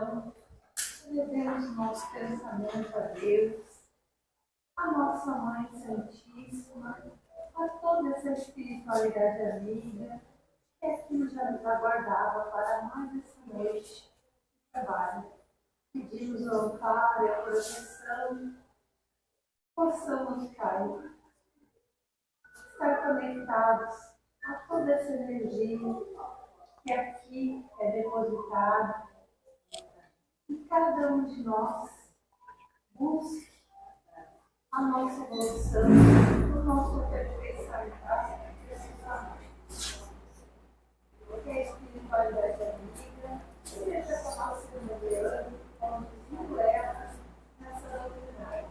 gratidão, elevemos nosso pensamento a Deus, a nossa Mãe Santíssima, a toda essa espiritualidade amiga, que aqui já nos aguardava para mais essa noite de trabalho. Pedimos o amparo e a proteção, possamos, Pai, estar conectados a toda essa energia que aqui é depositada, e cada um de nós busque a nossa evolução, o nosso aperfeiçoamento. Que a espiritualidade amiga seja com a nossa modelo, como nos leva nessa doutrina.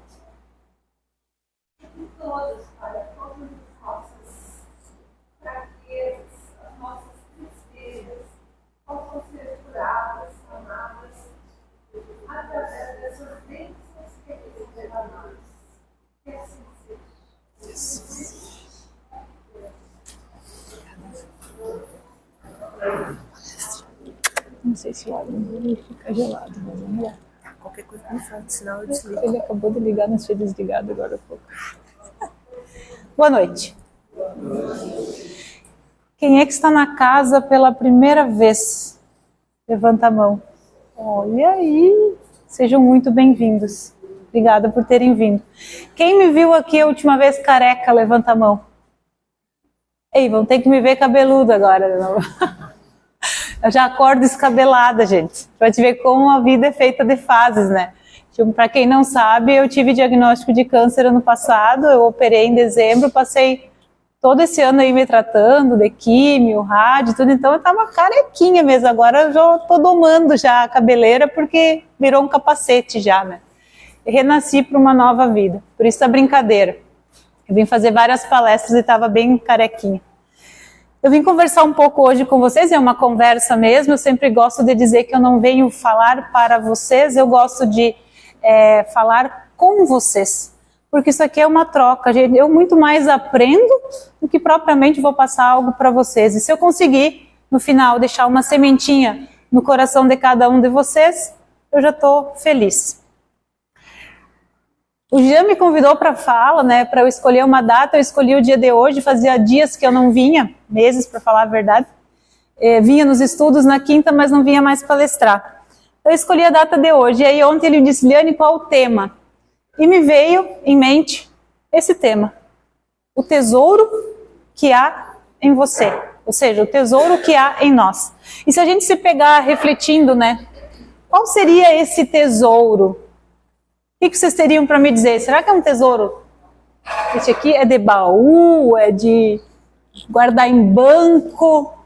E todos, para todas as nossas fraquezas, as nossas tristezas, possam ser curadas, sanadas, através dessas bênçãos que Ele tem a nós. Que assim seja. Não sei se o áudio dele fica gelado, mas vamos lá. Qualquer coisa que me fala de sinal, eu desligo. Ele acabou de ligar, mas foi desligado agora há pouco. Boa noite. Quem é que está na casa pela primeira vez? Levanta a mão. Olha aí. Sejam muito bem-vindos. Obrigada por terem vindo. Quem me viu aqui a última vez careca, levanta a mão. Ei, vão ter que me ver cabeludo agora. Eu já acordo descabelada, gente. Pra te ver como a vida é feita de fases, né? Para quem não sabe, eu tive diagnóstico de câncer ano passado, eu operei em dezembro, passei todo esse ano aí me tratando, de químio, rádio, tudo, então eu tava carequinha mesmo, agora eu já tô domando já a cabeleira, porque virou um capacete já, né? Eu renasci para uma nova vida, por isso a brincadeira. Eu vim fazer várias palestras e tava bem carequinha. Eu vim conversar um pouco hoje com vocês, é uma conversa mesmo, eu sempre gosto de dizer que eu não venho falar para vocês, eu gosto de falar com vocês, porque isso aqui é uma troca, gente. Eu muito mais aprendo do que propriamente vou passar algo para vocês, e se eu conseguir, no final, deixar uma sementinha no coração de cada um de vocês, eu já estou feliz. O Jean me convidou para fala, né, para eu escolher uma data, eu escolhi o dia de hoje, fazia dias que eu não vinha, meses para falar a verdade, vinha nos estudos na quinta, mas não vinha mais palestrar. Eu escolhi a data de hoje, e aí ontem ele disse, Liane, qual o tema? E me veio em mente esse tema, o tesouro que há em você, ou seja, o tesouro que há em nós. E se a gente se pegar refletindo, né, qual seria esse tesouro? O que vocês teriam para me dizer? Será que é um tesouro? Esse aqui é de baú, é de guardar em banco?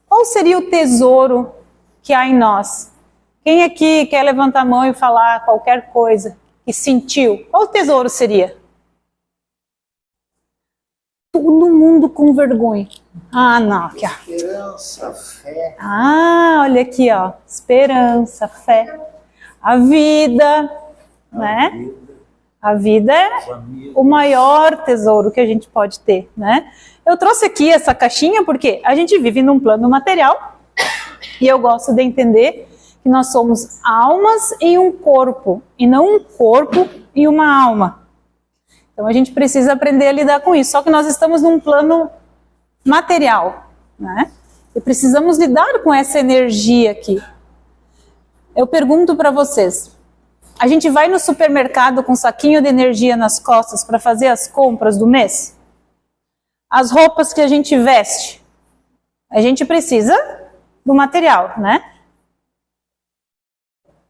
Qual seria o tesouro que há em nós? Quem aqui quer levantar a mão e falar qualquer coisa que sentiu? Qual tesouro seria? Todo mundo com vergonha. Ah, não. Aqui, ó. Esperança, fé. Ah, olha aqui, ó. Esperança, fé. A vida, né? A vida é o maior tesouro que a gente pode ter, né? Eu trouxe aqui essa caixinha porque a gente vive num plano material e eu gosto de entender que nós somos almas em um corpo e não um corpo e uma alma. Então a gente precisa aprender a lidar com isso, só que nós estamos num plano material, né? E precisamos lidar com essa energia aqui. Eu pergunto para vocês, a gente vai no supermercado com um saquinho de energia nas costas para fazer as compras do mês? As roupas que a gente veste, a gente precisa do material, né?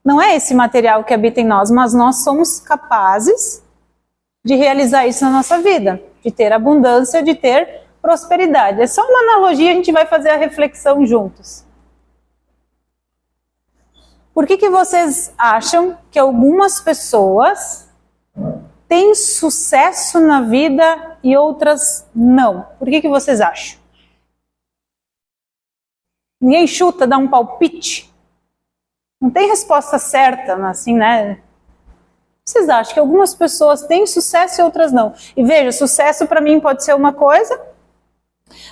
Não é esse material que habita em nós, mas nós somos capazes de realizar isso na nossa vida, de ter abundância, de ter prosperidade. É só uma analogia, a gente vai fazer a reflexão juntos. Por que vocês acham que algumas pessoas têm sucesso na vida e outras não? Por que vocês acham? Ninguém chuta, dá um palpite? Não tem resposta certa, assim, né? Vocês acham que algumas pessoas têm sucesso e outras não? E veja, sucesso para mim pode ser uma coisa,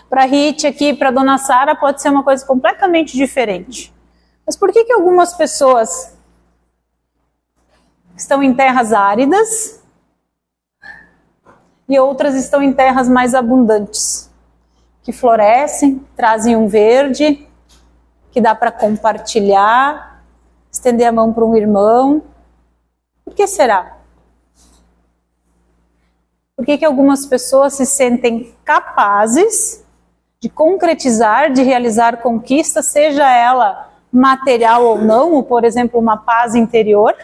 para a Rit aqui, para a Dona Sara, pode ser uma coisa completamente diferente. Mas por que algumas pessoas estão em terras áridas e outras estão em terras mais abundantes, que florescem, trazem um verde, que dá para compartilhar, estender a mão para um irmão. Por que será? Por que algumas pessoas se sentem capazes de concretizar, de realizar conquistas, seja ela material ou não, ou por exemplo uma paz interior,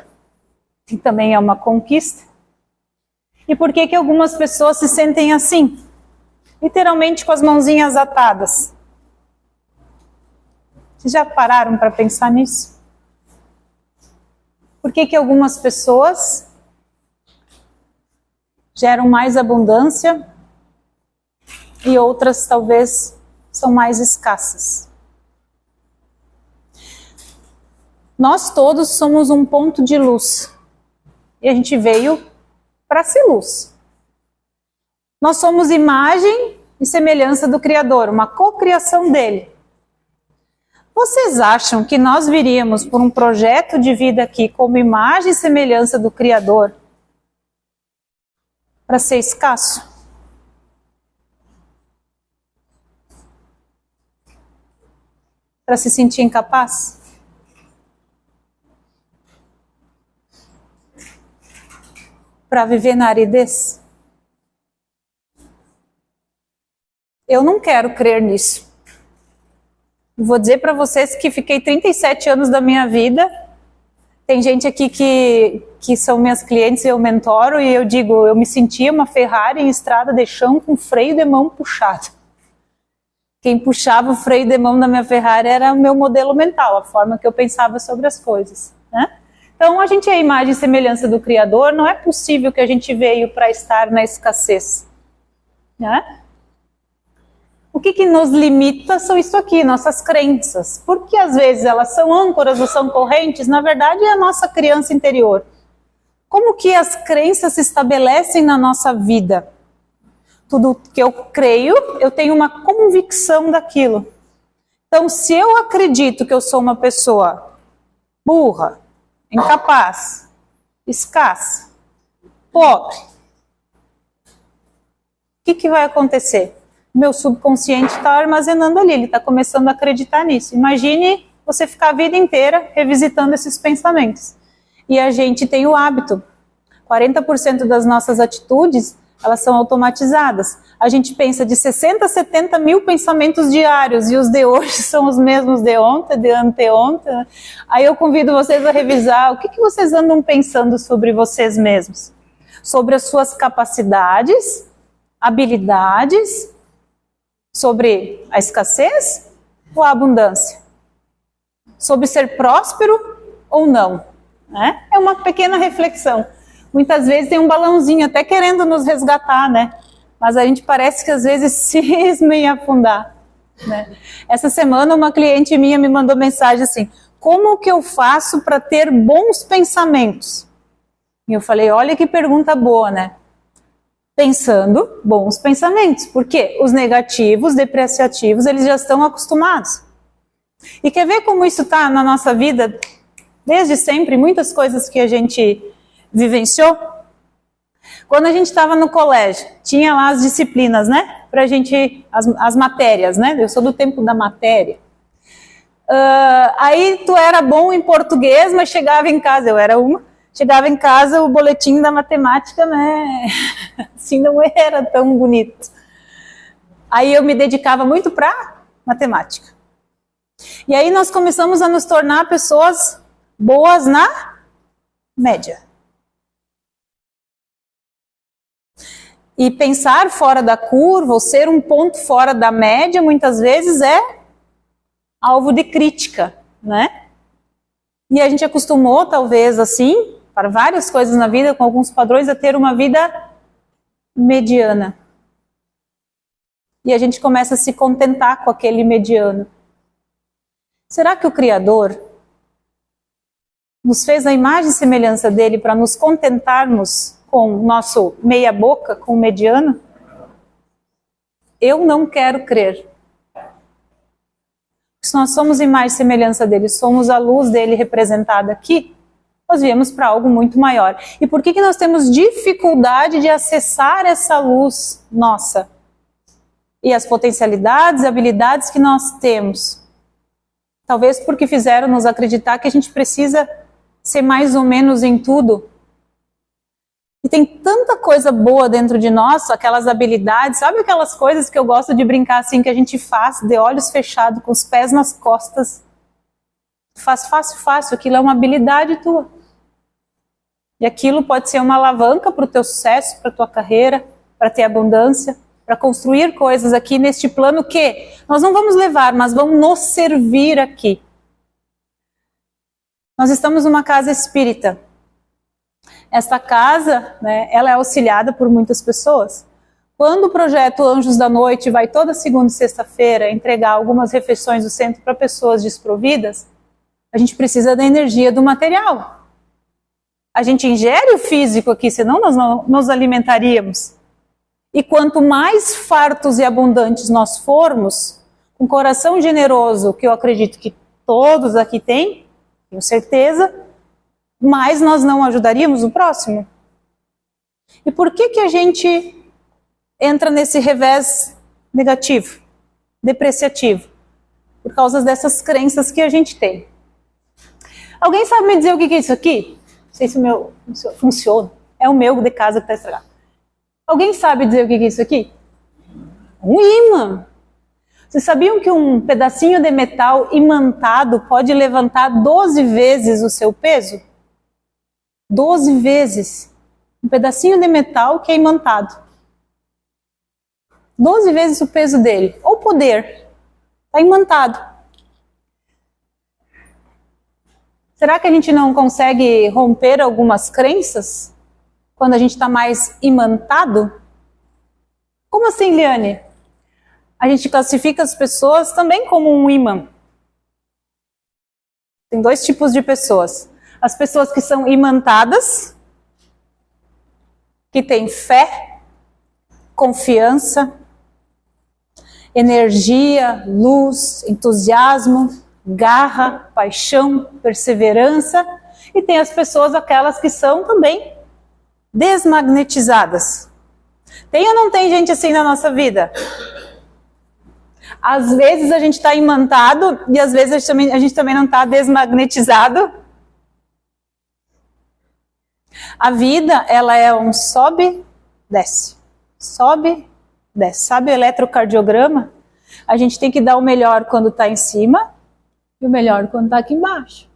que também é uma conquista? E por que algumas pessoas se sentem assim, literalmente com as mãozinhas atadas? Vocês já pararam para pensar nisso? Por que algumas pessoas geram mais abundância e outras talvez são mais escassas? Nós todos somos um ponto de luz e a gente veio para ser luz. Nós somos imagem e semelhança do Criador, uma cocriação dele. Vocês acham que nós viríamos por um projeto de vida aqui como imagem e semelhança do Criador para ser escasso? Para se sentir incapaz? Para viver na aridez? Eu não quero crer nisso. Vou dizer para vocês que fiquei 37 anos da minha vida. Tem gente aqui que são minhas clientes e eu mentoro, e eu digo, eu me sentia uma Ferrari em estrada de chão com freio de mão puxado. Quem puxava o freio de mão da minha Ferrari era o meu modelo mental, a forma que eu pensava sobre as coisas, né? Então a gente é a imagem e semelhança do Criador, não é possível que a gente veio para estar na escassez, né? O que nos limita são isso aqui, nossas crenças. Porque às vezes elas são âncoras ou são correntes, na verdade é a nossa criança interior. Como que as crenças se estabelecem na nossa vida? Tudo que eu creio, eu tenho uma convicção daquilo. Então, se eu acredito que eu sou uma pessoa burra, incapaz, escassa, pobre, o que vai acontecer? Meu subconsciente está armazenando ali, ele está começando a acreditar nisso. Imagine você ficar a vida inteira revisitando esses pensamentos. E a gente tem o hábito. 40% das nossas atitudes, elas são automatizadas. A gente pensa de 60 a 70 mil pensamentos diários, e os de hoje são os mesmos de ontem, de anteontem. Aí eu convido vocês a revisar o que vocês andam pensando sobre vocês mesmos. Sobre as suas capacidades, habilidades, sobre a escassez ou a abundância? Sobre ser próspero ou não? Né? É uma pequena reflexão. Muitas vezes tem um balãozinho até querendo nos resgatar, né? Mas a gente parece que às vezes cisma em afundar, né? Essa semana uma cliente minha me mandou mensagem assim: como que eu faço para ter bons pensamentos? E eu falei, olha que pergunta boa, né? Pensando bons pensamentos, porque os negativos, depreciativos, eles já estão acostumados. E quer ver como isso está na nossa vida desde sempre, muitas coisas que a gente vivenciou? Quando a gente estava no colégio, tinha lá as disciplinas, né? Pra gente, as matérias, né? Eu sou do tempo da matéria. Aí tu era bom em português, mas chegava em casa, eu era uma. Chegava em casa, o boletim da matemática, né, assim, não era tão bonito. Aí eu me dedicava muito para matemática. E aí nós começamos a nos tornar pessoas boas na média. E pensar fora da curva, ou ser um ponto fora da média, muitas vezes é alvo de crítica, né? E a gente acostumou, talvez assim, para várias coisas na vida, com alguns padrões, a ter uma vida mediana. E a gente começa a se contentar com aquele mediano. Será que o Criador nos fez a imagem e semelhança dele para nos contentarmos com o nosso meia boca, com o mediano? Eu não quero crer. Se nós somos imagem e semelhança dele, somos a luz dele representada aqui, Nós viemos para algo muito maior. E por que nós temos dificuldade de acessar essa luz nossa? E as potencialidades, habilidades que nós temos? Talvez porque fizeram nos acreditar que a gente precisa ser mais ou menos em tudo. E tem tanta coisa boa dentro de nós, aquelas habilidades, sabe aquelas coisas que eu gosto de brincar assim, que a gente faz de olhos fechados, com os pés nas costas. Faz fácil, aquilo é uma habilidade tua. E aquilo pode ser uma alavanca para o teu sucesso, para a tua carreira, para ter abundância, para construir coisas aqui neste plano que nós não vamos levar, mas vão nos servir aqui. Nós estamos numa casa espírita. Esta casa, né, ela é auxiliada por muitas pessoas. Quando o projeto Anjos da Noite vai toda segunda e sexta-feira entregar algumas refeições do centro para pessoas desprovidas, a gente precisa da energia do material. A gente ingere o físico aqui, senão nós não nos alimentaríamos. E quanto mais fartos e abundantes nós formos, com coração generoso, que eu acredito que todos aqui têm, tenho certeza, mais nós não ajudaríamos o próximo. E por que a gente entra nesse revés negativo, depreciativo? Por causa dessas crenças que a gente tem. Alguém sabe me dizer o que é isso aqui? Não sei se o meu funciona. É o meu de casa que está estragado. Alguém sabe dizer o que é isso aqui? Um ímã. Vocês sabiam que um pedacinho de metal imantado pode levantar 12 vezes o seu peso? 12 vezes. Um pedacinho de metal que é imantado. 12 vezes o peso dele. Ou poder. Está imantado. Será que a gente não consegue romper algumas crenças quando a gente está mais imantado? Como assim, Liane? A gente classifica as pessoas também como um imã. Tem dois tipos de pessoas. As pessoas que são imantadas, que têm fé, confiança, energia, luz, entusiasmo, garra, paixão, perseverança. E tem as pessoas, aquelas que são também desmagnetizadas. Tem ou não tem gente assim na nossa vida? Às vezes a gente está imantado e às vezes a gente também não está desmagnetizado. A vida, ela é um sobe, desce. Sobe, desce. Sabe o eletrocardiograma? A gente tem que dar o melhor quando está em cima e o melhor quando está aqui embaixo.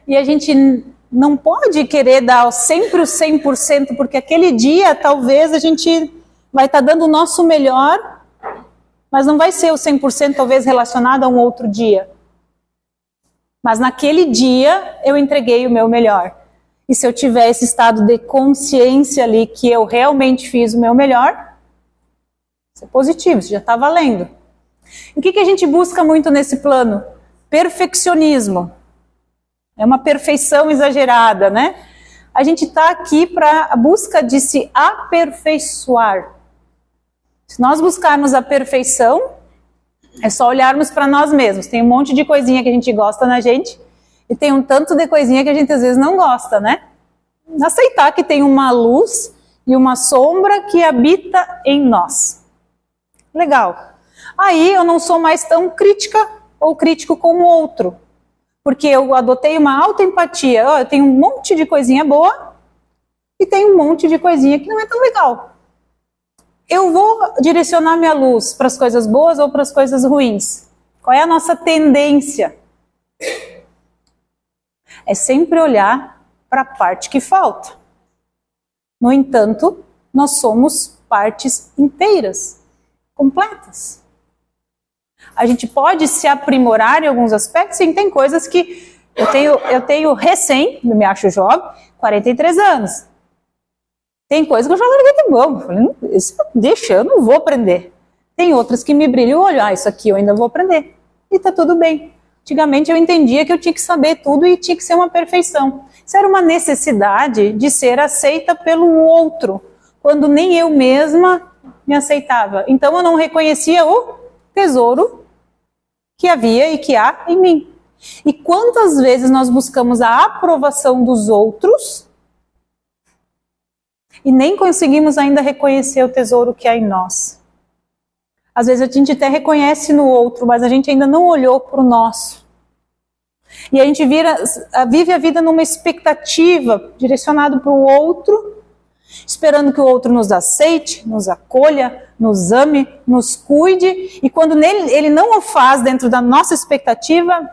E a gente não pode querer dar sempre o 100%, porque aquele dia talvez a gente vai estar dando o nosso melhor, mas não vai ser o 100% talvez relacionado a um outro dia. Mas naquele dia eu entreguei o meu melhor. E se eu tiver esse estado de consciência ali que eu realmente fiz o meu melhor, isso é positivo, isso já está valendo. E o que a gente busca muito nesse plano? Perfeccionismo. É uma perfeição exagerada, né? A gente está aqui para a busca de se aperfeiçoar. Se nós buscarmos a perfeição, é só olharmos para nós mesmos. Tem um monte de coisinha que a gente gosta na gente e tem um tanto de coisinha que a gente às vezes não gosta, né? Aceitar que tem uma luz e uma sombra que habita em nós. Legal. Aí eu não sou mais tão crítica ou crítico com o outro. Porque eu adotei uma autoempatia. Eu tenho um monte de coisinha boa e tem um monte de coisinha que não é tão legal. Eu vou direcionar minha luz para as coisas boas ou para as coisas ruins? Qual é a nossa tendência? É sempre olhar para a parte que falta. No entanto, nós somos partes inteiras, completas. A gente pode se aprimorar em alguns aspectos, sim, tem coisas que eu tenho recém, eu me acho jovem, 43 anos. Tem coisas que eu já larguei de mão. Falei, deixa, eu não vou aprender. Tem outras que me brilham o olho, isso aqui eu ainda vou aprender. E tá tudo bem. Antigamente eu entendia que eu tinha que saber tudo e tinha que ser uma perfeição. Isso era uma necessidade de ser aceita pelo outro, quando nem eu mesma me aceitava. Então eu não reconhecia o tesouro que havia e que há em mim. E quantas vezes nós buscamos a aprovação dos outros e nem conseguimos ainda reconhecer o tesouro que há em nós. Às vezes a gente até reconhece no outro, mas a gente ainda não olhou para o nosso. E a gente vive a vida numa expectativa direcionada para o outro, esperando que o outro nos aceite, nos acolha, nos ame, nos cuide. E quando ele não o faz dentro da nossa expectativa,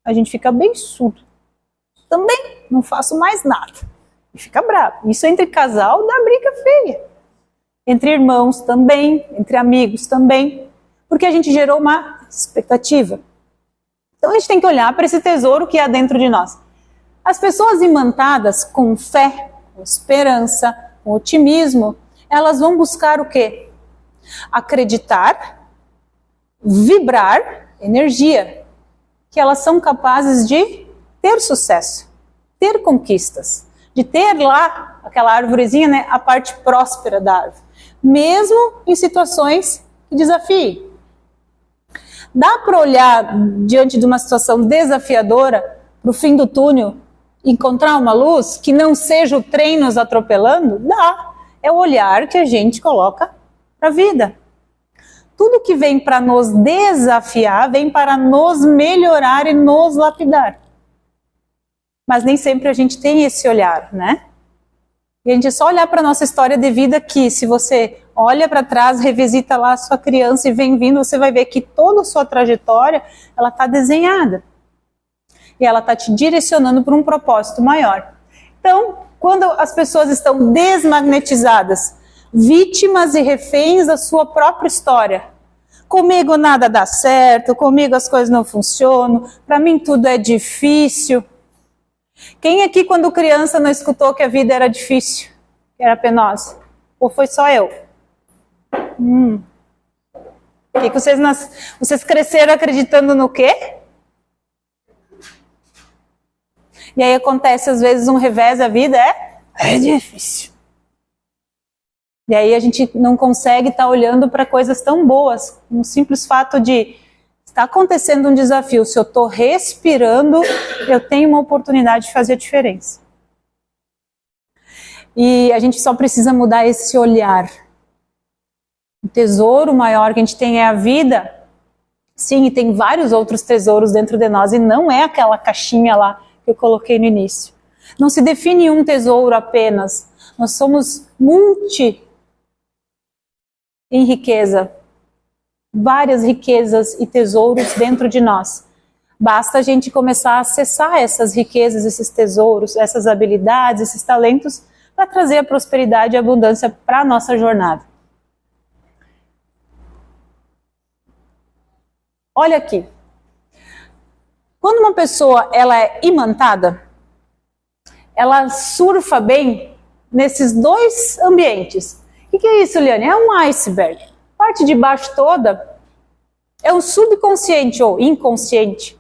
a gente fica bem surdo. Também não faço mais nada. E fica bravo. Isso entre casal dá briga feia. Entre irmãos também, entre amigos também. Porque a gente gerou uma expectativa. Então a gente tem que olhar para esse tesouro que há dentro de nós. As pessoas imantadas com fé, com esperança, com otimismo, elas vão buscar o quê? Acreditar, vibrar energia. Que elas são capazes de ter sucesso, ter conquistas, de ter lá aquela árvorezinha, né, a parte próspera da árvore, mesmo em situações que desafiem. Dá para olhar diante de uma situação desafiadora para o fim do túnel, encontrar uma luz que não seja o trem nos atropelando? Dá. É o olhar que a gente coloca para a vida. Tudo que vem para nos desafiar, vem para nos melhorar e nos lapidar. Mas nem sempre a gente tem esse olhar, né? E a gente só olhar para a nossa história de vida que, se você olha para trás, revisita lá a sua criança e vem vindo, você vai ver que toda a sua trajetória, ela está desenhada. E ela está te direcionando para um propósito maior. Então, quando as pessoas estão desmagnetizadas, vítimas e reféns da sua própria história. Comigo nada dá certo, comigo as coisas não funcionam, para mim tudo é difícil. Quem aqui quando criança não escutou que a vida era difícil, que era penosa? Ou foi só eu? Que vocês cresceram acreditando no quê? E aí acontece às vezes um revés, a vida é difícil. E aí a gente não consegue estar olhando para coisas tão boas. Um simples fato de estar acontecendo um desafio. Se eu estou respirando, eu tenho uma oportunidade de fazer a diferença. E a gente só precisa mudar esse olhar. O tesouro maior que a gente tem é a vida. Sim, e tem vários outros tesouros dentro de nós. E não é aquela caixinha lá que eu coloquei no início. Não se define um tesouro apenas. Nós somos em riqueza, várias riquezas e tesouros dentro de nós. Basta a gente começar a acessar essas riquezas, esses tesouros, essas habilidades, esses talentos, para trazer a prosperidade e a abundância para a nossa jornada. Olha aqui. Quando uma pessoa ela é imantada, ela surfa bem nesses dois ambientes. O que é isso, Liane? É um iceberg. A parte de baixo toda é o subconsciente ou inconsciente.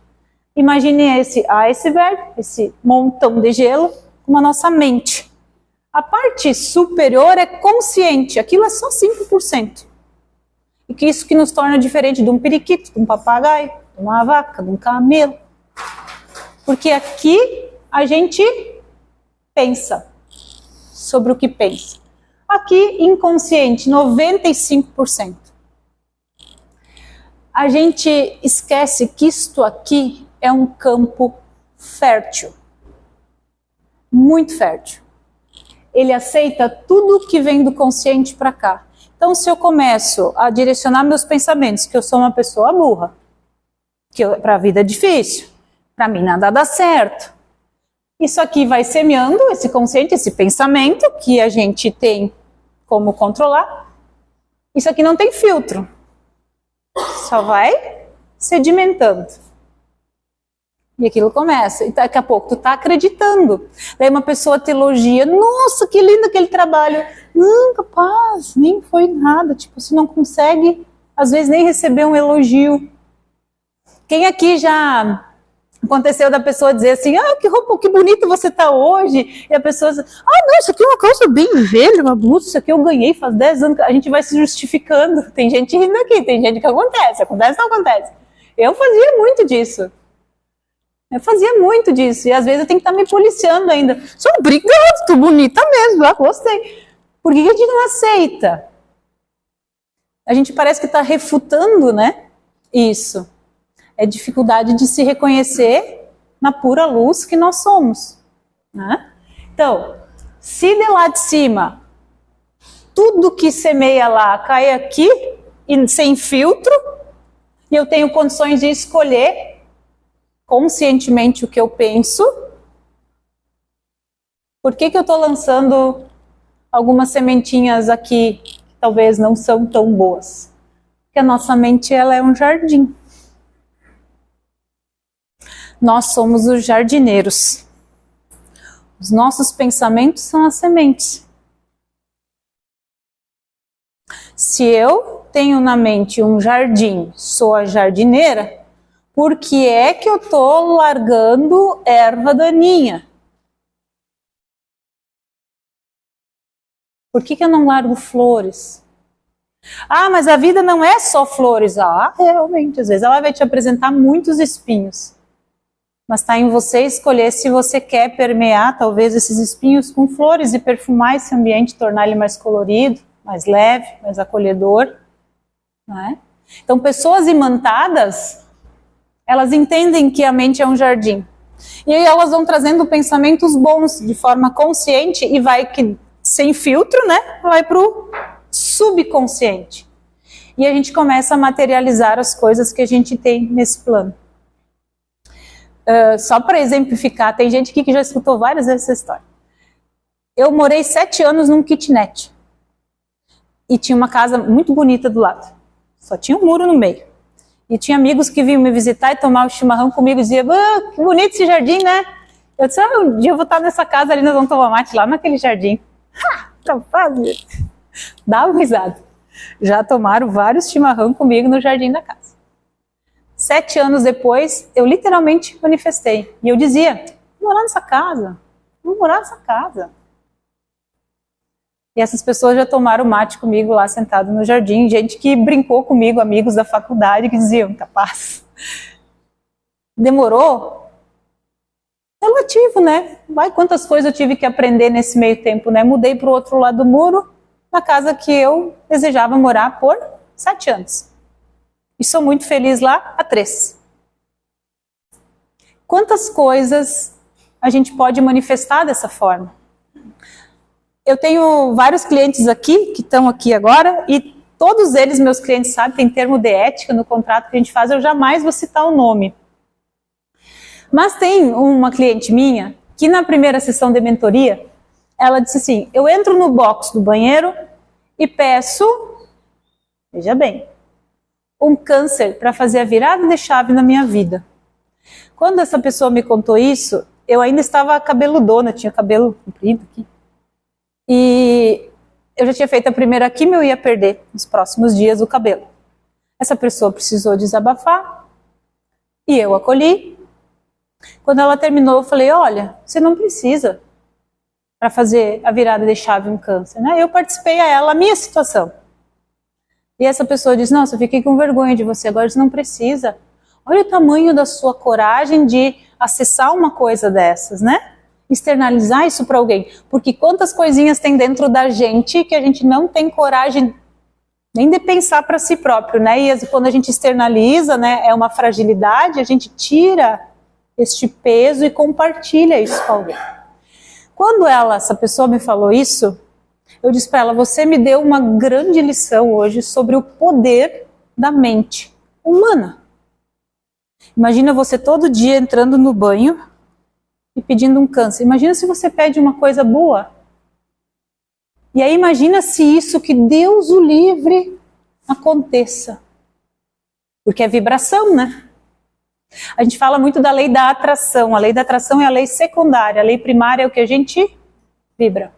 Imagine esse iceberg, esse montão de gelo, com a nossa mente. A parte superior é consciente, aquilo é só 5%. E que isso que nos torna diferente de um periquito, de um papagaio, de uma vaca, de um camelo. Porque aqui a gente pensa sobre o que pensa. Aqui, inconsciente, 95%. A gente esquece que isto aqui é um campo fértil. Muito fértil. Ele aceita tudo que vem do consciente para cá. Então, se eu começo a direcionar meus pensamentos, que eu sou uma pessoa burra, que para a vida é difícil, para mim nada dá certo. Isso aqui vai semeando esse consciente, esse pensamento que a gente tem como controlar. Isso aqui não tem filtro. Só vai sedimentando. E aquilo começa. E daqui a pouco tu tá acreditando. Daí uma pessoa te elogia. Nossa, que lindo aquele trabalho. Não, capaz, nem foi nada. Tipo, você não consegue, às vezes, nem receber um elogio. Quem aqui já aconteceu da pessoa dizer assim, que roupa, que bonita você tá hoje. E a pessoa diz, não, isso aqui é uma calça bem velha, uma blusa, isso aqui eu ganhei faz 10 anos. A gente vai se justificando. Tem gente rindo aqui, tem gente que acontece, não acontece. Eu fazia muito disso. Eu fazia muito disso, e às vezes eu tenho que estar me policiando ainda. Só obrigado, tô bonita mesmo, gostei. Por que a gente não aceita? A gente parece que está refutando, né? Isso. É dificuldade de se reconhecer na pura luz que nós somos, né? Então, se de lá de cima, tudo que semeia lá cai aqui, e sem filtro, e eu tenho condições de escolher conscientemente o que eu penso, por que eu estou lançando algumas sementinhas aqui que talvez não são tão boas? Porque a nossa mente, ela é um jardim. Nós somos os jardineiros. Os nossos pensamentos são as sementes. Se eu tenho na mente um jardim, sou a jardineira, por que é que eu estou largando erva daninha? Por que eu não largo flores? Ah, mas a vida não é só flores. Ah, realmente, às vezes ela vai te apresentar muitos espinhos. Mas está em você escolher se você quer permear talvez esses espinhos com flores e perfumar esse ambiente, tornar ele mais colorido, mais leve, mais acolhedor. Não é? Então, pessoas imantadas, elas entendem que a mente é um jardim. E aí elas vão trazendo pensamentos bons de forma consciente e vai que, sem filtro, né? Vai para o subconsciente. E a gente começa a materializar as coisas que a gente tem nesse plano. Só para exemplificar, tem gente aqui que já escutou várias vezes essa história. Eu morei 7 anos num kitnet. E tinha uma casa muito bonita do lado. Só tinha um muro no meio. E tinha amigos que vinham me visitar e tomar o chimarrão comigo e diziam, que bonito esse jardim, né? Eu disse, um dia eu vou estar nessa casa ali, nós vamos tomar mate lá naquele jardim. Tá fácil. Dá uma risada. Já tomaram vários chimarrão comigo no jardim da casa. 7 anos depois, eu literalmente manifestei. E eu dizia, vou morar nessa casa. Vou morar nessa casa. E essas pessoas já tomaram mate comigo lá sentado no jardim. Gente que brincou comigo, amigos da faculdade, que diziam, capaz. Demorou? Relativo, né? Vai quantas coisas eu tive que aprender nesse meio tempo, né? Mudei para o outro lado do muro, na casa que eu desejava morar por 7 anos. E sou muito feliz lá há 3. Quantas coisas a gente pode manifestar dessa forma? Eu tenho vários clientes aqui, que estão aqui agora, e todos eles, meus clientes, sabem, tem termo de ética no contrato que a gente faz, eu jamais vou citar o nome. Mas tem uma cliente minha, que na primeira sessão de mentoria, ela disse assim, eu entro no box do banheiro e peço, veja bem, um câncer para fazer a virada de chave na minha vida. Quando essa pessoa me contou isso, eu ainda estava cabeludona, tinha cabelo comprido aqui. E eu já tinha feito a primeira quimio, eu ia perder nos próximos dias o cabelo. Essa pessoa precisou desabafar e eu acolhi. Quando ela terminou, eu falei, olha, você não precisa para fazer a virada de chave um câncer, né? Eu participei a ela, a minha situação. E essa pessoa diz, nossa, eu fiquei com vergonha de você, agora você não precisa. Olha o tamanho da sua coragem de acessar uma coisa dessas, né? Externalizar isso para alguém. Porque quantas coisinhas tem dentro da gente que a gente não tem coragem nem de pensar para si próprio, né? E quando a gente externaliza, né, é uma fragilidade, a gente tira este peso e compartilha isso com alguém. Quando essa pessoa me falou isso, eu disse para ela, você me deu uma grande lição hoje sobre o poder da mente humana. Imagina você todo dia entrando no banho e pedindo um câncer. Imagina se você pede uma coisa boa. E aí imagina se isso, que Deus o livre, aconteça. Porque é vibração, né? A gente fala muito da lei da atração. A lei da atração é a lei secundária. A lei primária é o que a gente vibra.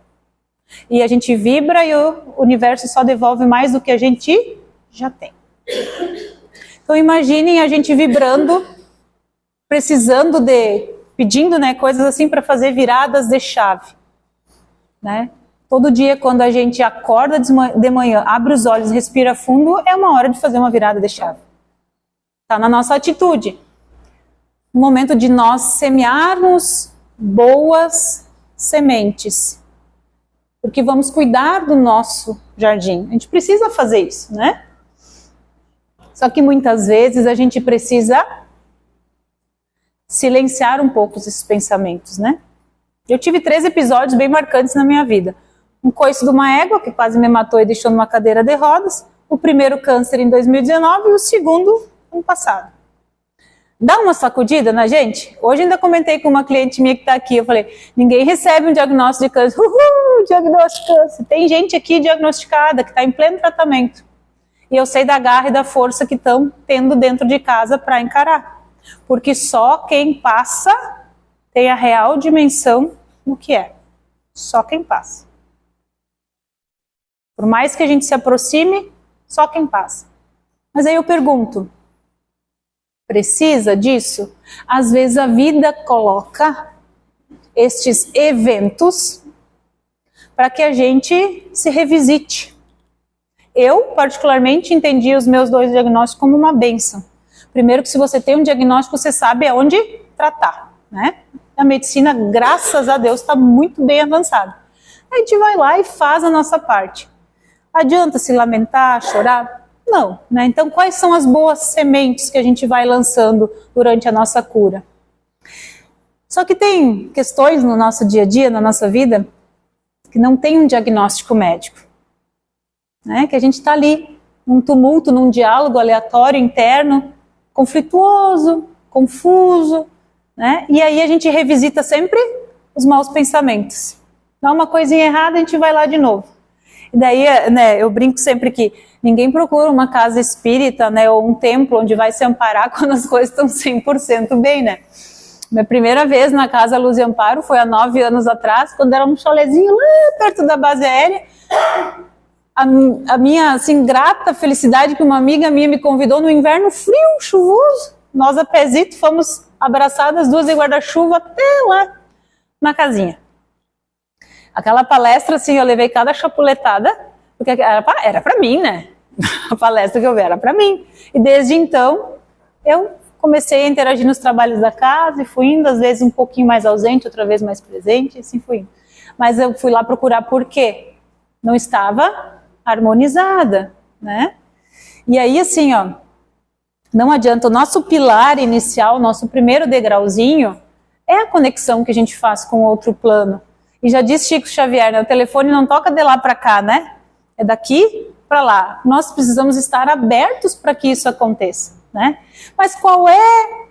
E a gente vibra e o universo só devolve mais do que a gente já tem. Então imaginem a gente vibrando, precisando pedindo, né, coisas assim para fazer viradas de chave. Né? Todo dia quando a gente acorda de manhã, abre os olhos, respira fundo, é uma hora de fazer uma virada de chave. Está na nossa atitude. o momento de nós semearmos boas sementes. Porque vamos cuidar do nosso jardim. A gente precisa fazer isso, né? Só que muitas vezes a gente precisa silenciar um pouco esses pensamentos, né? Eu tive 3 episódios bem marcantes na minha vida. Um coice de uma égua, que quase me matou e deixou numa cadeira de rodas. O primeiro câncer em 2019 e o segundo ano passado. Dá uma sacudida na gente? Hoje ainda comentei com uma cliente minha que está aqui. Eu falei, ninguém recebe um diagnóstico de câncer. Diagnóstico de câncer. Tem gente aqui diagnosticada, que está em pleno tratamento. E eu sei da garra e da força que estão tendo dentro de casa para encarar. Porque só quem passa tem a real dimensão do que é. Só quem passa. Por mais que a gente se aproxime, só quem passa. Mas aí eu pergunto, precisa disso? Às vezes a vida coloca estes eventos para que a gente se revisite. Eu, particularmente, entendi os meus 2 diagnósticos como uma bênção. Primeiro que se você tem um diagnóstico, você sabe aonde tratar, né? A medicina, graças a Deus, está muito bem avançada. A gente vai lá e faz a nossa parte. Adianta se lamentar, chorar? Não, né? Então, quais são as boas sementes que a gente vai lançando durante a nossa cura? Só que tem questões no nosso dia a dia, na nossa vida, que não tem um diagnóstico médico. Né? Que a gente está ali, num tumulto, num diálogo aleatório, interno, conflituoso, confuso, né? E aí a gente revisita sempre os maus pensamentos. Dá uma coisinha errada, a gente vai lá de novo. E daí, né, eu brinco sempre que ninguém procura uma casa espírita, né, ou um templo onde vai se amparar quando as coisas estão 100% bem, né? Minha primeira vez na Casa Luz e Amparo foi há 9 anos atrás, quando era um chalezinho lá perto da base aérea. A minha, assim, grata felicidade que uma amiga minha me convidou no inverno frio, chuvoso. Nós a pezito fomos abraçadas, 2 de guarda-chuva até lá na casinha. Aquela palestra, assim, eu levei cada chapuletada, porque era para mim, né? A palestra que eu vi era para mim. E desde então, eu comecei a interagir nos trabalhos da casa e fui indo, às vezes um pouquinho mais ausente, outra vez mais presente, e assim fui indo. Mas eu fui lá procurar por quê? Não estava harmonizada, né? E aí, assim, ó, não adianta, o nosso pilar inicial, o nosso primeiro degrauzinho, é a conexão que a gente faz com outro plano. E já disse Chico Xavier, né, o telefone não toca de lá para cá, né? É daqui para lá. Nós precisamos estar abertos para que isso aconteça, né? Mas qual é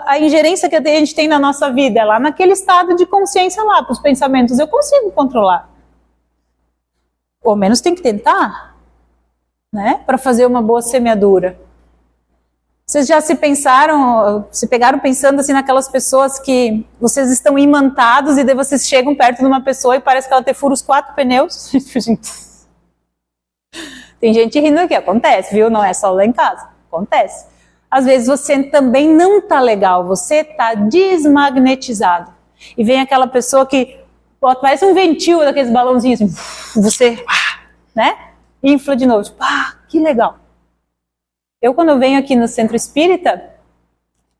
a ingerência que a gente tem na nossa vida? É lá naquele estado de consciência lá, para os pensamentos eu consigo controlar. Ou menos tem que tentar, né? Para fazer uma boa semeadura. Vocês já se pegaram pensando assim naquelas pessoas que vocês estão imantados e daí vocês chegam perto de uma pessoa e parece que ela te fura os 4 pneus? Tem gente rindo aqui, acontece, viu? Não é só lá em casa, acontece. Às vezes você também não tá legal, você tá desmagnetizado. E vem aquela pessoa que parece um ventil daqueles balãozinhos, assim, você, né? Infla de novo, tipo, que legal. Eu, quando eu venho aqui no Centro Espírita,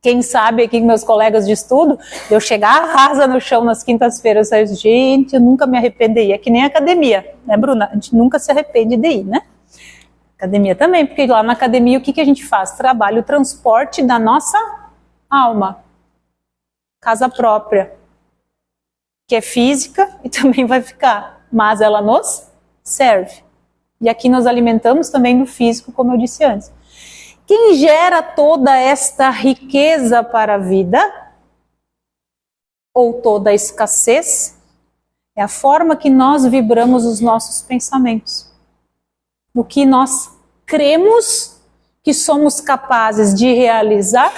quem sabe aqui, meus colegas de estudo, eu chegar rasa no chão nas quintas-feiras, eu saio, gente, eu nunca me arrependi. É que nem academia, né, Bruna? A gente nunca se arrepende de ir, né? Academia também, porque lá na academia o que a gente faz? Trabalha o transporte da nossa alma. Casa própria, que é física e também vai ficar, mas ela nos serve. E aqui nós alimentamos também do físico, como eu disse antes. Quem gera toda esta riqueza para a vida, ou toda a escassez, é a forma que nós vibramos os nossos pensamentos. No que nós cremos que somos capazes de realizar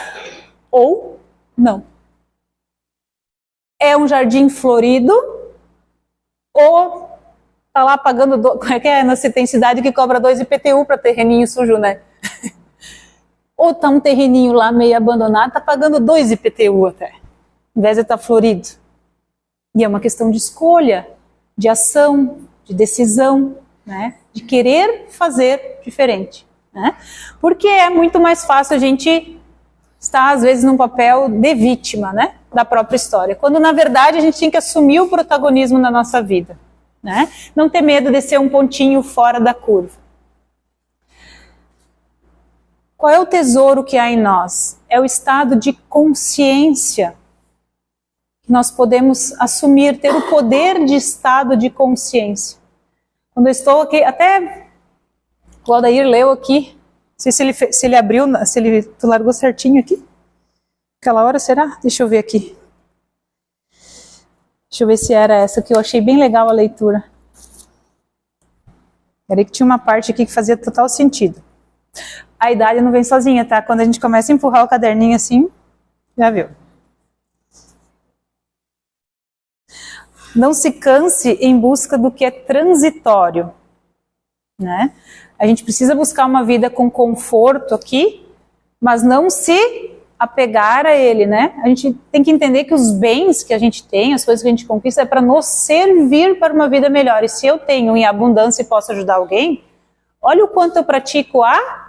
ou não. É um jardim florido ou tá lá pagando, como é que é? Você tem cidade que cobra 2 IPTU para terreninho sujo, né? Ou tá um terreninho lá meio abandonado, tá pagando 2 IPTU até, em vez de estar florido. E é uma questão de escolha, de ação, de decisão, né? De querer fazer diferente, né? Porque é muito mais fácil a gente está às vezes num papel de vítima, né, da própria história, quando na verdade a gente tem que assumir o protagonismo na nossa vida, né? Não ter medo de ser um pontinho fora da curva. Qual é o tesouro que há em nós? É o estado de consciência que nós podemos assumir, ter o poder de estado de consciência. Quando eu estou aqui, até o Aldair leu aqui, não sei se ele abriu, tu largou certinho aqui? Aquela hora, será? Deixa eu ver aqui. Deixa eu ver se era essa, que eu achei bem legal a leitura. Era que tinha uma parte aqui que fazia total sentido. A idade não vem sozinha, tá? Quando a gente começa a empurrar o caderninho assim, já viu. Não se canse em busca do que é transitório, né? A gente precisa buscar uma vida com conforto aqui, mas não se apegar a ele, né? A gente tem que entender que os bens que a gente tem, as coisas que a gente conquista, é para nos servir para uma vida melhor. E se eu tenho em abundância e posso ajudar alguém, olha o quanto eu pratico a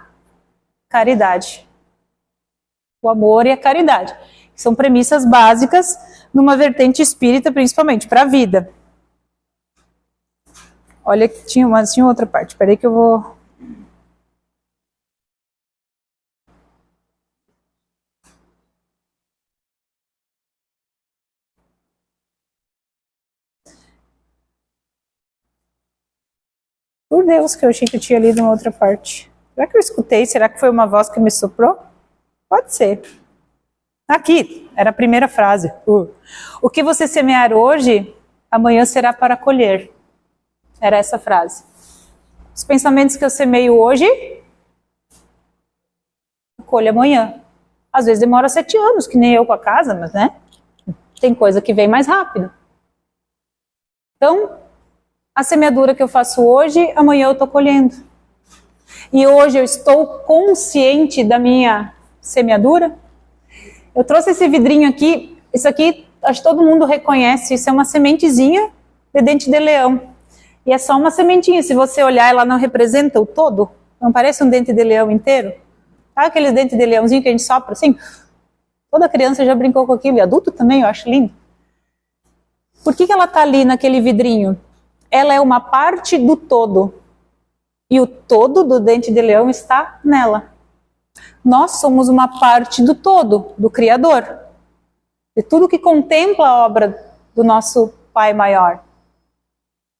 caridade. O amor e a caridade. São premissas básicas numa vertente espírita, principalmente para a vida. Olha, tinha outra parte. Espera aí que eu vou... Por Deus, que eu achei que eu tinha lido uma outra parte. Será que eu escutei? Será que foi uma voz que me soprou? Pode ser. Aqui, era a primeira frase. O que você semear hoje, amanhã será para colher. Era essa frase. Os pensamentos que eu semeio hoje, colho amanhã. Às vezes demora 7 anos, que nem eu com a casa, mas né? Tem coisa que vem mais rápido. Então, a semeadura que eu faço hoje, amanhã eu estou colhendo. E hoje eu estou consciente da minha semeadura. Eu trouxe esse vidrinho aqui, isso aqui acho que todo mundo reconhece, isso é uma sementezinha de dente de leão. E é só uma sementinha, se você olhar ela não representa o todo, não parece um dente de leão inteiro. Sabe aqueles dentes de leãozinho que a gente sopra assim? Toda criança já brincou com aquilo, e adulto também, eu acho lindo. Por que ela está ali naquele vidrinho? Ela é uma parte do todo. E o todo do dente de leão está nela. Nós somos uma parte do todo, do Criador. De tudo que contempla a obra do nosso Pai Maior.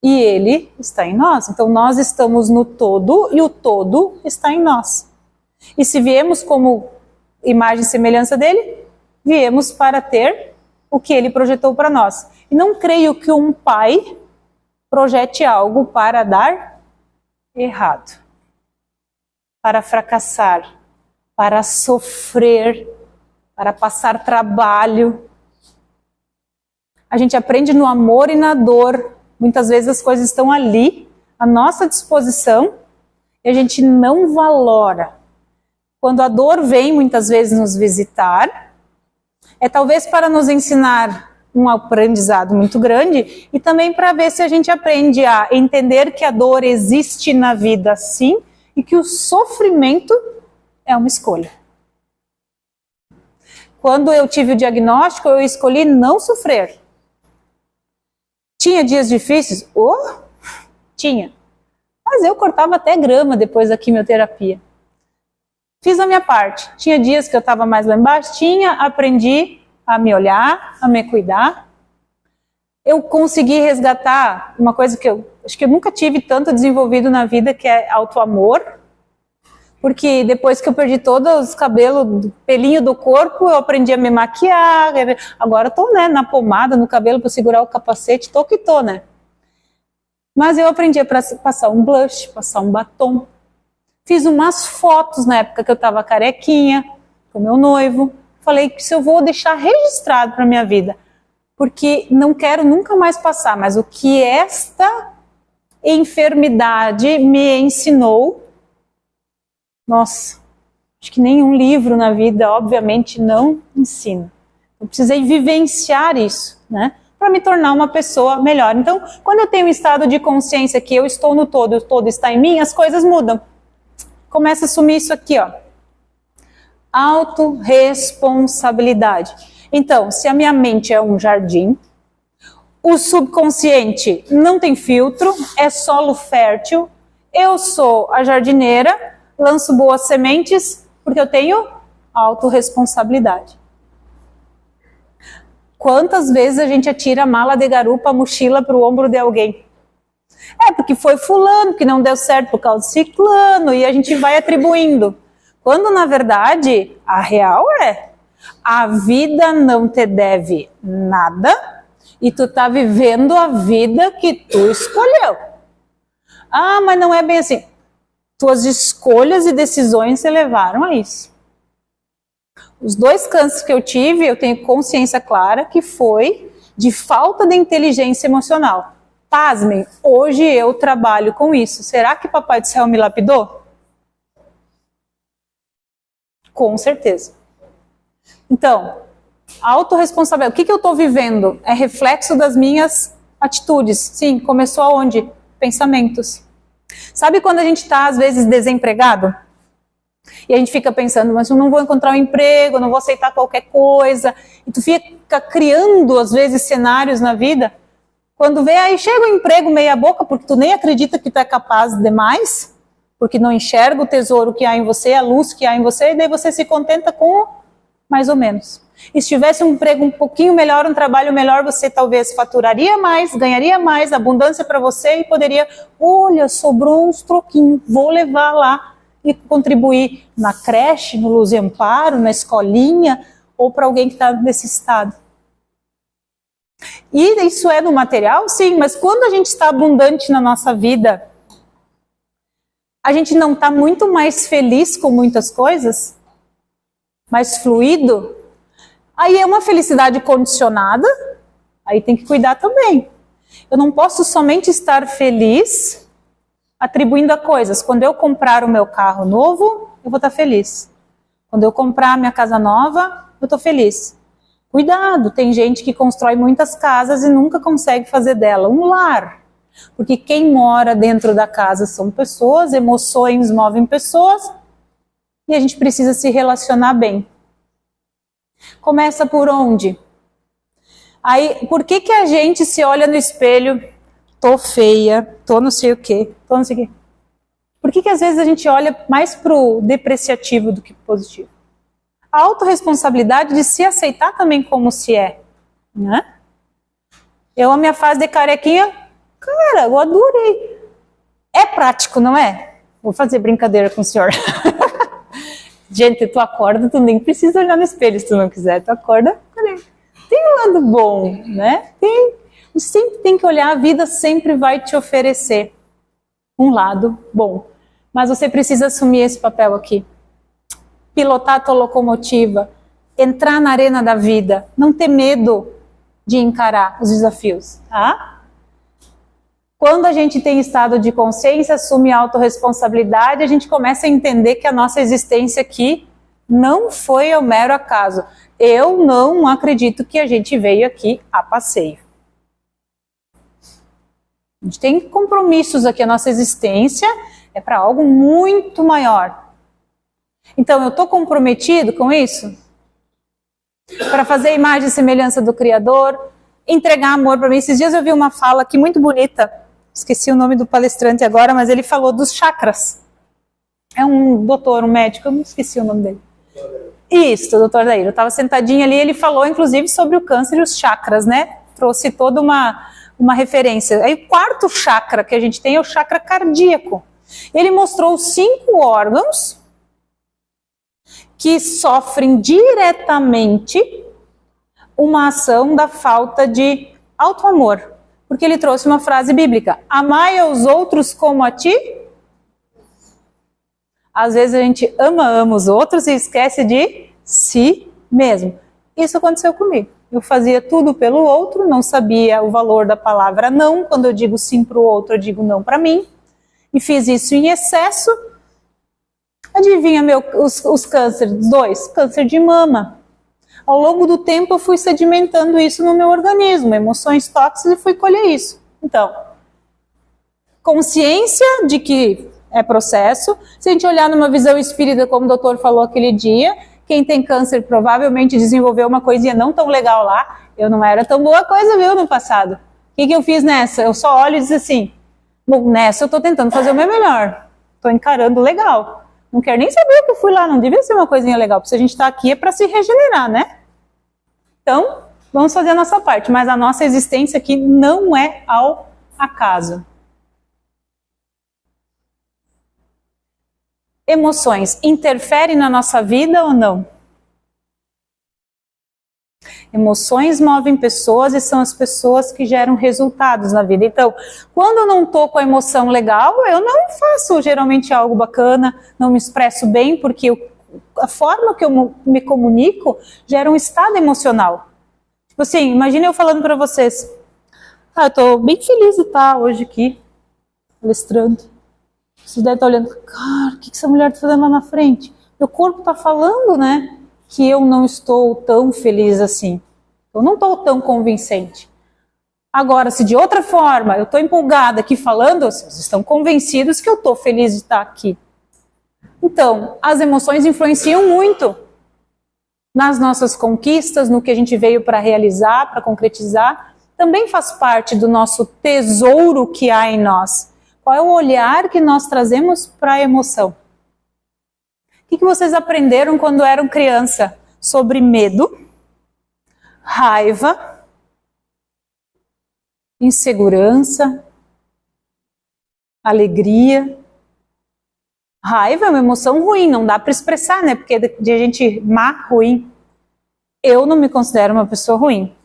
E Ele está em nós. Então nós estamos no todo e o todo está em nós. E se viemos como imagem e semelhança dele, viemos para ter o que Ele projetou para nós. E não creio que um pai projete algo para dar errado, para fracassar, para sofrer, para passar trabalho. A gente aprende no amor e na dor. Muitas vezes as coisas estão ali, à nossa disposição, e a gente não valora. Quando a dor vem muitas vezes nos visitar, é talvez para nos ensinar um aprendizado muito grande e também para ver se a gente aprende a entender que a dor existe na vida sim e que o sofrimento é uma escolha. Quando eu tive o diagnóstico, eu escolhi não sofrer. Tinha dias difíceis? Tinha. Mas eu cortava até grama depois da quimioterapia. Fiz a minha parte. Tinha dias que eu estava mais lá embaixo? Tinha, aprendi a me olhar, a me cuidar. Eu consegui resgatar uma coisa que eu acho que eu nunca tive tanto desenvolvido na vida, que é autoamor. Porque depois que eu perdi todos os cabelos, pelinho do corpo, eu aprendi a me maquiar. Agora eu tô, né, na pomada, no cabelo para segurar o capacete, tô que tô, né? Mas eu aprendi a passar um blush, passar um batom. Fiz umas fotos na época que eu tava carequinha, com meu noivo. Falei que se eu vou deixar registrado para minha vida, porque não quero nunca mais passar, mas o que esta enfermidade me ensinou, nossa, acho que nenhum livro na vida, obviamente, não ensina. Eu precisei vivenciar isso, né, para me tornar uma pessoa melhor. Então, quando eu tenho um estado de consciência que eu estou no todo, o todo está em mim, as coisas mudam. Começa a assumir isso aqui, ó. Autorresponsabilidade. Então, se a minha mente é um jardim, o subconsciente não tem filtro, é solo fértil, eu sou a jardineira, lanço boas sementes, porque eu tenho autorresponsabilidade. Quantas vezes a gente atira a mala de garupa, a mochila para o ombro de alguém? É porque foi fulano, que não deu certo por causa de ciclano, e a gente vai atribuindo. Quando, na verdade, a real é, a vida não te deve nada, e tu tá vivendo a vida que tu escolheu. Ah, mas não é bem assim. Tuas escolhas e decisões te levaram a isso. Os 2 cânceres que eu tive, eu tenho consciência clara que foi de falta de inteligência emocional. Pasmem, hoje eu trabalho com isso. Será que Papai do Céu me lapidou? Com certeza. Então, autorresponsabilidade. O que eu estou vivendo? É reflexo das minhas atitudes. Sim, começou aonde? Pensamentos. Sabe quando a gente está, às vezes, desempregado? E a gente fica pensando, mas eu não vou encontrar um emprego, eu não vou aceitar qualquer coisa. E tu fica criando, às vezes, cenários na vida. Quando vê, aí chega um emprego meia boca, porque tu nem acredita que tu é capaz de mais, porque não enxerga o tesouro que há em você, a luz que há em você, e daí você se contenta com mais ou menos. E se tivesse um emprego um pouquinho melhor, um trabalho melhor, você talvez faturaria mais, ganharia mais, abundância para você e poderia, olha, sobrou uns troquinhos, vou levar lá e contribuir na creche, no Luz e Amparo, na escolinha, ou para alguém que está necessitado. E isso é no material? Sim, mas quando a gente está abundante na nossa vida, a gente não está muito mais feliz com muitas coisas? Mais fluido? Aí é uma felicidade condicionada, aí tem que cuidar também. Eu não posso somente estar feliz atribuindo a coisas. Quando eu comprar o meu carro novo, eu vou estar feliz. Quando eu comprar a minha casa nova, eu estou feliz. Cuidado, tem gente que constrói muitas casas e nunca consegue fazer dela um lar. Porque quem mora dentro da casa são pessoas, emoções movem pessoas e a gente precisa se relacionar bem. Começa por onde? Aí, por que a gente se olha no espelho, tô feia, tô não sei o quê, tô não sei o quê? Por que às vezes a gente olha mais pro depreciativo do que pro positivo? A autorresponsabilidade de se aceitar também como se é, né? Eu, a minha fase de carequinha, cara, eu adorei. É prático, não é? Vou fazer brincadeira com o senhor. Gente, tu acorda, tu nem precisa olhar no espelho se tu não quiser. Tu acorda, tem um lado bom, né? Sempre tem que olhar, a vida sempre vai te oferecer um lado bom. Mas você precisa assumir esse papel aqui. Pilotar a tua locomotiva, entrar na arena da vida, não ter medo de encarar os desafios, tá? Quando a gente tem estado de consciência, assume a autorresponsabilidade, a gente começa a entender que a nossa existência aqui não foi ao mero acaso. Eu não acredito que a gente veio aqui a passeio. A gente tem compromissos aqui, a nossa existência é para algo muito maior. Então, eu estou comprometido com isso? Para fazer a imagem e semelhança do Criador, entregar amor para mim. Esses dias eu vi uma fala aqui muito bonita, esqueci o nome do palestrante agora, mas ele falou dos chakras. É um doutor, um médico, eu não esqueci o nome dele. Isso, o doutor Daíro. Eu estava sentadinha ali, ele falou inclusive sobre o câncer e os chakras, né? Trouxe toda uma referência. Aí o quarto chakra que a gente tem é o chakra cardíaco. Ele mostrou 5 órgãos que sofrem diretamente uma ação da falta de auto-amor. Porque ele trouxe uma frase bíblica: amai aos outros como a ti. Às vezes a gente ama os outros e esquece de si mesmo. Isso aconteceu comigo. Eu fazia tudo pelo outro, não sabia o valor da palavra não. Quando eu digo sim para o outro, eu digo não para mim. E fiz isso em excesso. Adivinha os cânceres? 2, câncer de mama. Ao longo do tempo eu fui sedimentando isso no meu organismo, emoções tóxicas, e fui colher isso. Então, consciência de que é processo. Se a gente olhar numa visão espírita, como o doutor falou aquele dia, Quem tem câncer provavelmente desenvolveu uma coisinha não tão legal lá. Eu não era tão boa coisa, viu, no passado. O que eu fiz nessa? Eu só olho e digo assim, bom, nessa eu tô tentando fazer o meu melhor. Tô encarando legal. Não quero nem saber o que eu fui lá, não devia ser uma coisinha legal. Porque se a gente tá aqui é para se regenerar, né? Então, vamos fazer a nossa parte. Mas a nossa existência aqui não é ao acaso. Emoções interferem na nossa vida ou não? Emoções movem pessoas e são as pessoas que geram resultados na vida. Então, quando eu não estou com a emoção legal, eu não faço geralmente algo bacana, não me expresso bem, porque a forma que eu me comunico gera um estado emocional. Tipo assim, imagina eu falando para vocês, eu estou bem feliz de estar hoje aqui, palestrando. Vocês devem estar olhando, cara, o que essa mulher está fazendo lá na frente? Meu corpo está falando, né, que eu não estou tão feliz assim. Eu não estou tão convincente. Agora, se de outra forma eu estou empolgada aqui falando, vocês estão convencidos que eu estou feliz de estar aqui. Então, as emoções influenciam muito nas nossas conquistas, no que a gente veio para realizar, para concretizar. Também faz parte do nosso tesouro que há em nós. Qual é o olhar que nós trazemos para a emoção? O que vocês aprenderam quando eram criança sobre medo, raiva, insegurança, alegria? Raiva é uma emoção ruim, não dá para expressar, né? Porque de gente má, ruim. Eu não me considero uma pessoa ruim.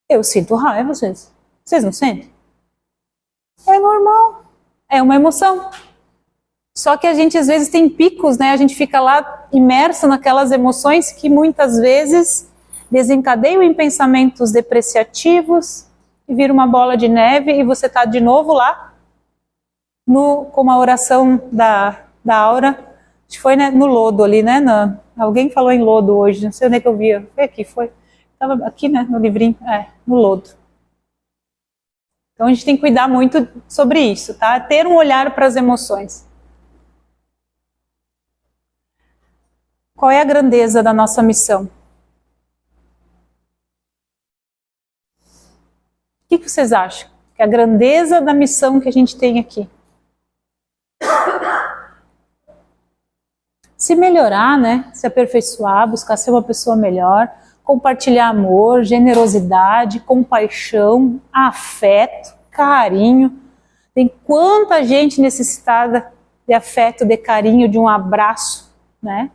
Eu sinto raiva, às vezes. Vocês não sentem? É normal, é uma emoção. Só que a gente às vezes tem picos, né? A gente fica lá imerso naquelas emoções que muitas vezes desencadeiam em pensamentos depreciativos e vira uma bola de neve e você está de novo lá como a oração da Aura, acho que foi, né, no lodo ali, né? Alguém falou em lodo hoje, não sei onde é que eu via. Foi aqui, foi. Estava aqui, né, no livrinho, no lodo. Então a gente tem que cuidar muito sobre isso, tá? Ter um olhar para as emoções. Qual é a grandeza da nossa missão? O que vocês acham? Que é a grandeza da missão que a gente tem aqui? Se melhorar, né? Se aperfeiçoar, buscar ser uma pessoa melhor, compartilhar amor, generosidade, compaixão, afeto, carinho. Tem quanta gente necessitada de afeto, de carinho, de um abraço, né?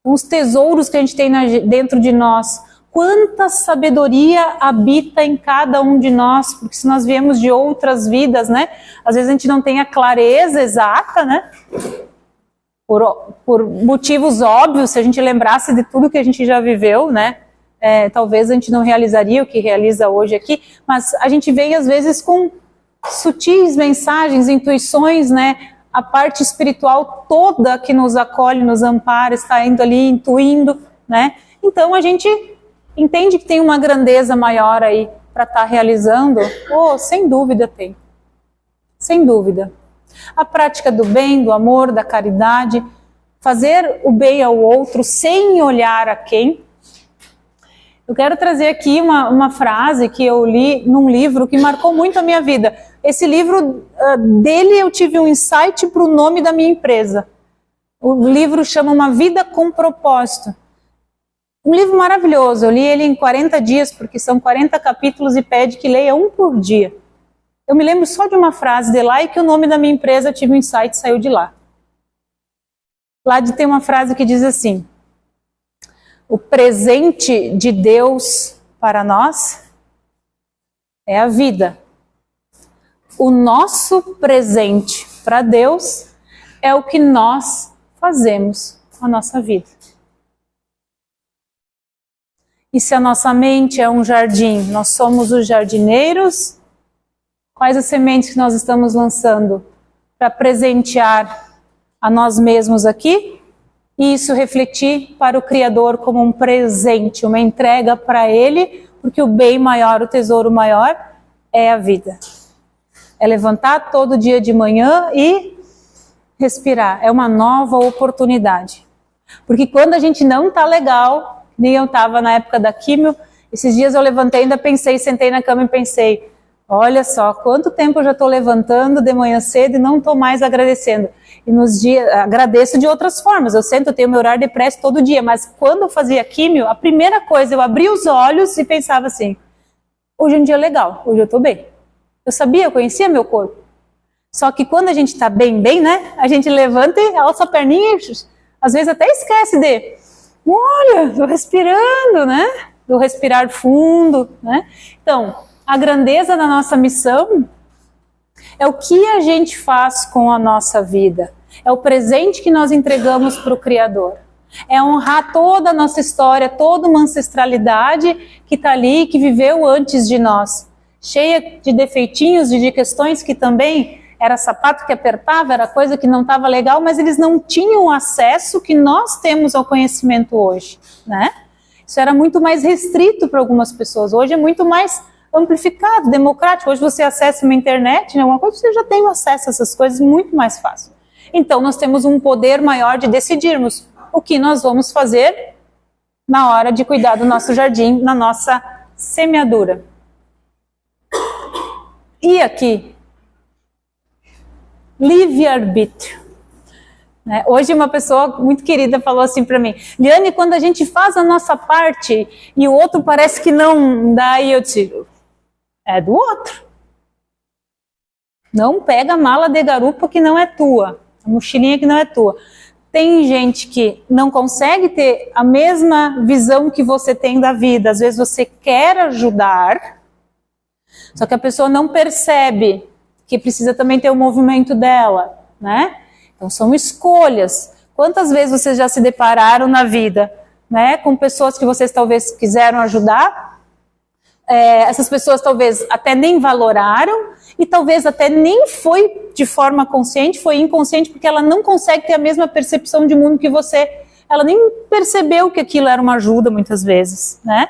Os tesouros que a gente tem dentro de nós. Quanta sabedoria habita em cada um de nós, porque se nós viemos de outras vidas, né? Às vezes a gente não tem a clareza exata, né? Por motivos óbvios, se a gente lembrasse de tudo que a gente já viveu, né? Talvez a gente não realizaria o que realiza hoje aqui, mas a gente vem às vezes com sutis mensagens, intuições, né? A parte espiritual toda que nos acolhe, nos ampara, está indo ali, intuindo, né? Então a gente entende que tem uma grandeza maior aí para estar realizando. Sem dúvida tem. Sem dúvida. A prática do bem, do amor, da caridade, fazer o bem ao outro sem olhar a quem. Eu quero trazer aqui uma frase que eu li num livro que marcou muito a minha vida. Esse livro, dele eu tive um insight para o nome da minha empresa. O livro chama Uma Vida com Propósito. Um livro maravilhoso, eu li ele em 40 dias, porque são 40 capítulos e pede que leia um por dia. Eu me lembro só de uma frase de lá e que o nome da minha empresa, tive um insight, saiu de lá. Lá tem uma frase que diz assim: o presente de Deus para nós é a vida. O nosso presente para Deus é o que nós fazemos com a nossa vida. E se a nossa mente é um jardim, nós somos os jardineiros. Quais as sementes que nós estamos lançando para presentear a nós mesmos aqui? E isso refletir para o Criador como um presente, uma entrega para Ele, porque o bem maior, o tesouro maior é a vida. É levantar todo dia de manhã e respirar. É uma nova oportunidade. Porque quando a gente não tá legal, nem eu tava na época da químio, esses dias eu levantei, ainda pensei, sentei na cama e pensei, olha só, quanto tempo eu já estou levantando de manhã cedo e não estou mais agradecendo. E nos dias, agradeço de outras formas, eu sento, eu tenho meu horário de prece todo dia, mas quando eu fazia químio, a primeira coisa, eu abria os olhos e pensava assim, hoje é um dia legal, hoje eu estou bem. Eu sabia, eu conhecia meu corpo. Só que quando a gente está bem, né, a gente levanta e alça a perninha e às vezes até esquece de, olha, estou respirando, né, do respirar fundo, né. Então, a grandeza da nossa missão é o que a gente faz com a nossa vida. É o presente que nós entregamos para o Criador. É honrar toda a nossa história, toda uma ancestralidade que está ali, que viveu antes de nós. Cheia de defeitinhos, de questões que também era sapato que apertava, era coisa que não estava legal, mas eles não tinham o acesso que nós temos ao conhecimento hoje, né? Isso era muito mais restrito para algumas pessoas. Hoje é muito mais amplificado, democrático. Hoje você acessa uma internet, né, alguma coisa, você já tem acesso a essas coisas muito mais fácil. Então nós temos um poder maior de decidirmos o que nós vamos fazer na hora de cuidar do nosso jardim, na nossa semeadura. E aqui, livre-arbítrio. Hoje uma pessoa muito querida falou assim para mim, Liane, quando a gente faz a nossa parte e o outro parece que não, daí eu digo, é do outro. Não pega a mala de garupa que não é tua, a mochilinha que não é tua. Tem gente que não consegue ter a mesma visão que você tem da vida. Às vezes você quer ajudar, só que a pessoa não percebe que precisa também ter o movimento dela, né? Então são escolhas. Quantas vezes vocês já se depararam na vida, né, com pessoas que vocês talvez quiseram ajudar? Essas pessoas talvez até nem valoraram e talvez até nem foi de forma consciente, foi inconsciente porque ela não consegue ter a mesma percepção de mundo que você. Ela nem percebeu que aquilo era uma ajuda muitas vezes, né?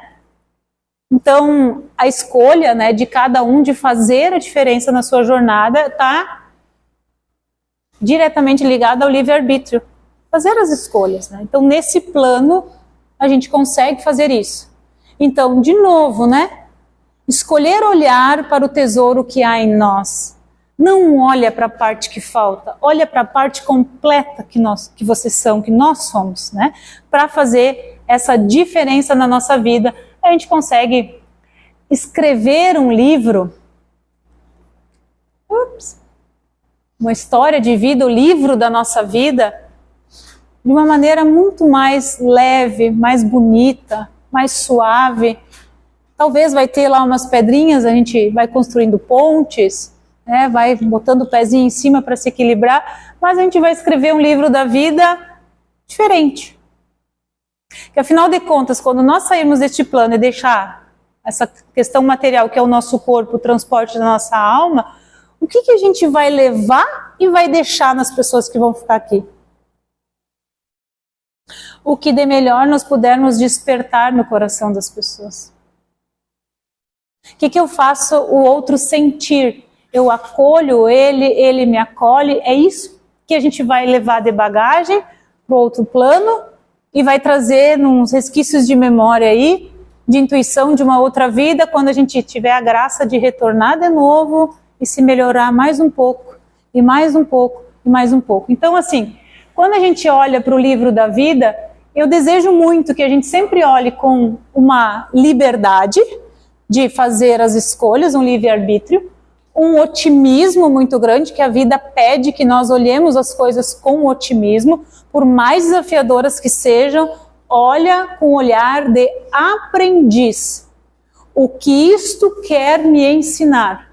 Então a escolha, né, de cada um de fazer a diferença na sua jornada está diretamente ligada ao livre-arbítrio. Fazer as escolhas, né? Então nesse plano a gente consegue fazer isso. Então, de novo, né? Escolher olhar para o tesouro que há em nós. Não olha para a parte que falta, olha para a parte completa que vocês são, que nós somos, né? Para fazer essa diferença na nossa vida, a gente consegue escrever um livro, uma história de vida, o livro da nossa vida, de uma maneira muito mais leve, mais bonita, mais suave. Talvez vai ter lá umas pedrinhas, a gente vai construindo pontes, né, vai botando o pezinho em cima para se equilibrar, mas a gente vai escrever um livro da vida diferente. Que afinal de contas, quando nós sairmos deste plano e deixar essa questão material, que é o nosso corpo, o transporte da nossa alma, o que a gente vai levar e vai deixar nas pessoas que vão ficar aqui? O que de melhor nós pudermos despertar no coração das pessoas. O que eu faço o outro sentir? Eu acolho ele, ele me acolhe. É isso que a gente vai levar de bagagem para o outro plano e vai trazer uns resquícios de memória aí, de intuição de uma outra vida, quando a gente tiver a graça de retornar de novo e se melhorar mais um pouco, e mais um pouco, e mais um pouco. Então, assim, quando a gente olha para o livro da vida, eu desejo muito que a gente sempre olhe com uma liberdade de fazer as escolhas, um livre-arbítrio, um otimismo muito grande, que a vida pede que nós olhemos as coisas com otimismo, por mais desafiadoras que sejam, olha com um olhar de aprendiz. O que isto quer me ensinar?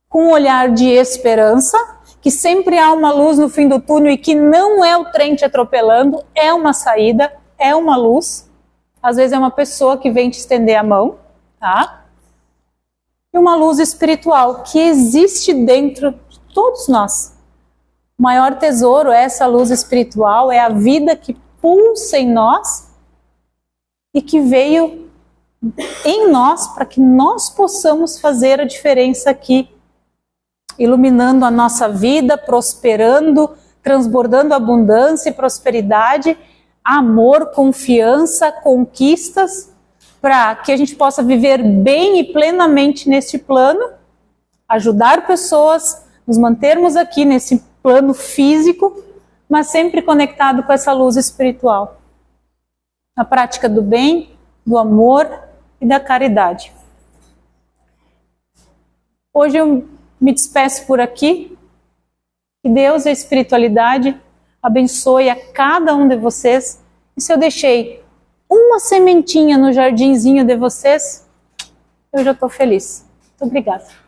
Com um olhar de esperança, que sempre há uma luz no fim do túnel e que não é o trem te atropelando, é uma saída, é uma luz. Às vezes é uma pessoa que vem te estender a mão, tá? E uma luz espiritual que existe dentro de todos nós. O maior tesouro é essa luz espiritual, é a vida que pulsa em nós e que veio em nós para que nós possamos fazer a diferença aqui, iluminando a nossa vida, prosperando, transbordando abundância e prosperidade amor, confiança, conquistas, para que a gente possa viver bem e plenamente neste plano, ajudar pessoas, nos mantermos aqui nesse plano físico, mas sempre conectado com essa luz espiritual. A prática do bem, do amor e da caridade. Hoje eu me despeço por aqui. Que Deus e a espiritualidade abençoe a cada um de vocês. E se eu deixei uma sementinha no jardinzinho de vocês, eu já estou feliz. Muito obrigada.